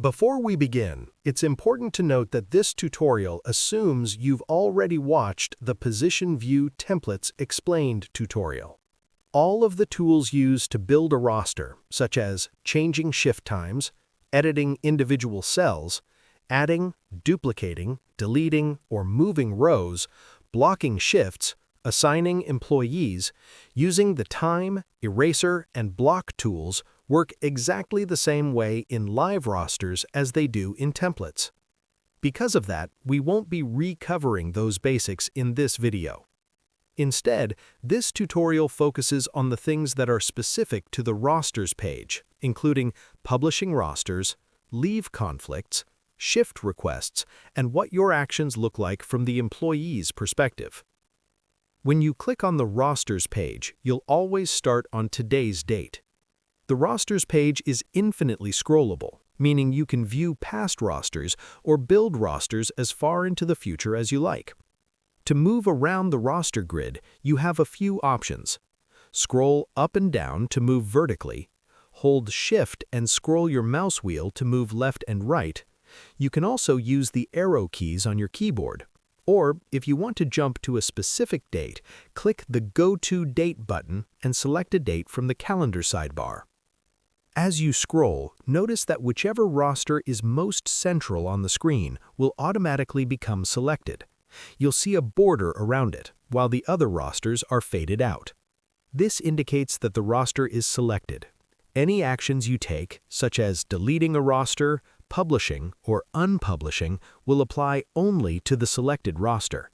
Before we begin, it's important to note that this tutorial assumes you've already watched the Position View Templates Explained tutorial. All of the tools used to build a roster, such as changing shift times, editing individual cells, adding, duplicating, deleting, or moving rows, blocking shifts, assigning employees, using the time, eraser, and block tools work exactly the same way in live rosters as they do in templates. Because of that, we won't be recovering those basics in this video. Instead, this tutorial focuses on the things that are specific to the rosters page, including publishing rosters, leave conflicts, shift requests, and what your actions look like from the employee's perspective. When you click on the rosters page, you'll always start on today's date. The rosters page is infinitely scrollable, meaning you can view past rosters or build rosters as far into the future as you like. To move around the roster grid, you have a few options. Scroll up and down to move vertically. Hold Shift and scroll your mouse wheel to move left and right. You can also use the arrow keys on your keyboard. Or, if you want to jump to a specific date, click the Go To Date button and select a date from the calendar sidebar. As you scroll, notice that whichever roster is most central on the screen will automatically become selected. You'll see a border around it, while the other rosters are faded out. This indicates that the roster is selected. Any actions you take, such as deleting a roster, publishing, or unpublishing, will apply only to the selected roster.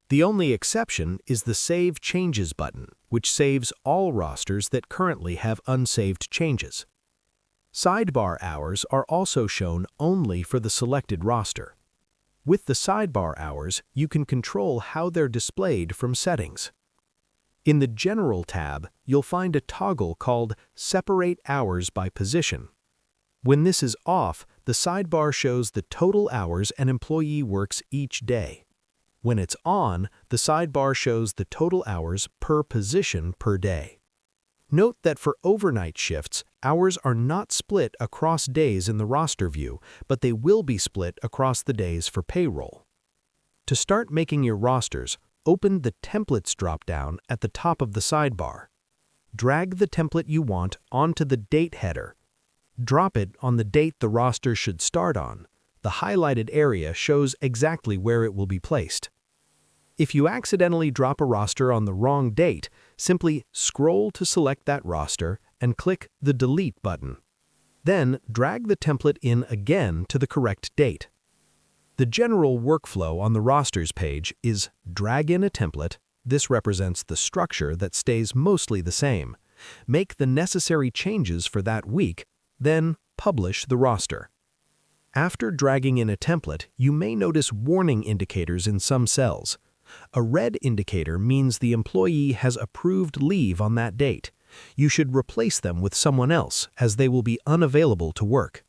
The only exception is the Save Changes button, which saves all rosters that currently have unsaved changes. Sidebar hours are also shown only for the selected roster. With the sidebar hours, you can control how they're displayed from settings. In the General tab, you'll find a toggle called Separate Hours by Position. When this is off, the sidebar shows the total hours an employee works each day. When it's on, the sidebar shows the total hours per position per day. Note that for overnight shifts, hours are not split across days in the roster view, but they will be split across the days for payroll. To start making your rosters, open the Templates drop-down at the top of the sidebar. Drag the template you want onto the date header. Drop it on the date the roster should start on. The highlighted area shows exactly where it will be placed. If you accidentally drop a roster on the wrong date, simply scroll to select that roster and click the Delete button. Then drag the template in again to the correct date. The general workflow on the rosters page is drag in a template. This represents the structure that stays mostly the same. Make the necessary changes for that week, then publish the roster. After dragging in a template, you may notice warning indicators in some cells. A red indicator means the employee has approved leave on that date. You should replace them with someone else, as they will be unavailable to work.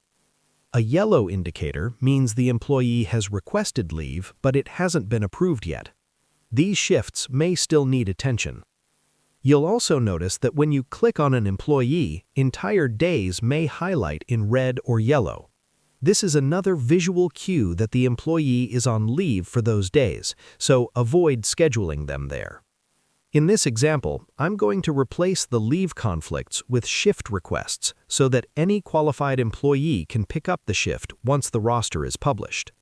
A yellow indicator means the employee has requested leave, but it hasn't been approved yet. These shifts may still need attention. You'll also notice that when you click on an employee, entire days may highlight in red or yellow. This is another visual cue that the employee is on leave for those days, so avoid scheduling them there. In this example, I'm going to replace the leave conflicts with shift requests so that any qualified employee can pick up the shift once the roster is published.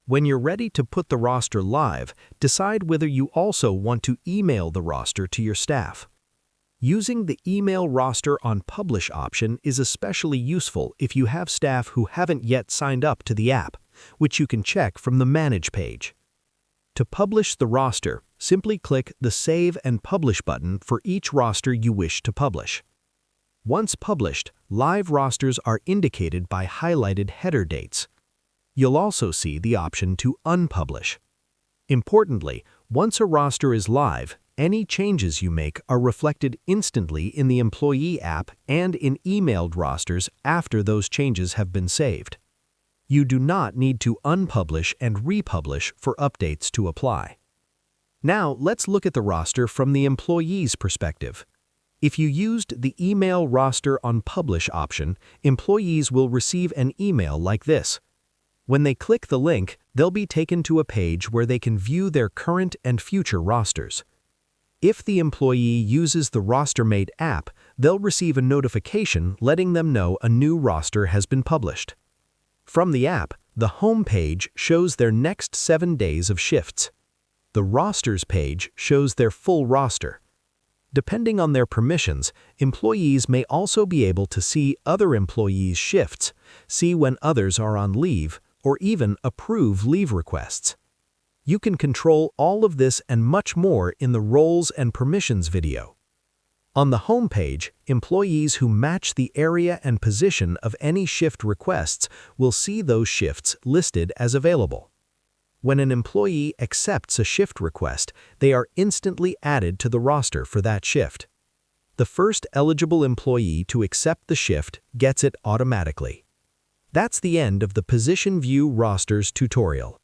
When you're ready to put the roster live, decide whether you also want to email the roster to your staff. Using the Email Roster on Publish option is especially useful if you have staff who haven't yet signed up to the app, which you can check from the Manage page. To publish the roster, simply click the Save and Publish button for each roster you wish to publish. Once published, live rosters are indicated by highlighted header dates. You'll also see the option to unpublish. Importantly, once a roster is live, any changes you make are reflected instantly in the employee app and in emailed rosters after those changes have been saved. You do not need to unpublish and republish for updates to apply. Now, let's look at the roster from the employee's perspective. If you used the Email Roster Unpublish option, employees will receive an email like this. When they click the link, they'll be taken to a page where they can view their current and future rosters. If the employee uses the RosterMate app, they'll receive a notification letting them know a new roster has been published. From the app, the home page shows their next 7 days of shifts. The Rosters page shows their full roster. Depending on their permissions, employees may also be able to see other employees' shifts, see when others are on leave, or even approve leave requests. You can control all of this and much more in the Roles and Permissions video. On the home page, employees who match the area and position of any shift requests will see those shifts listed as available. When an employee accepts a shift request, they are instantly added to the roster for that shift. The first eligible employee to accept the shift gets it automatically. That's the end of the Position View Rosters tutorial.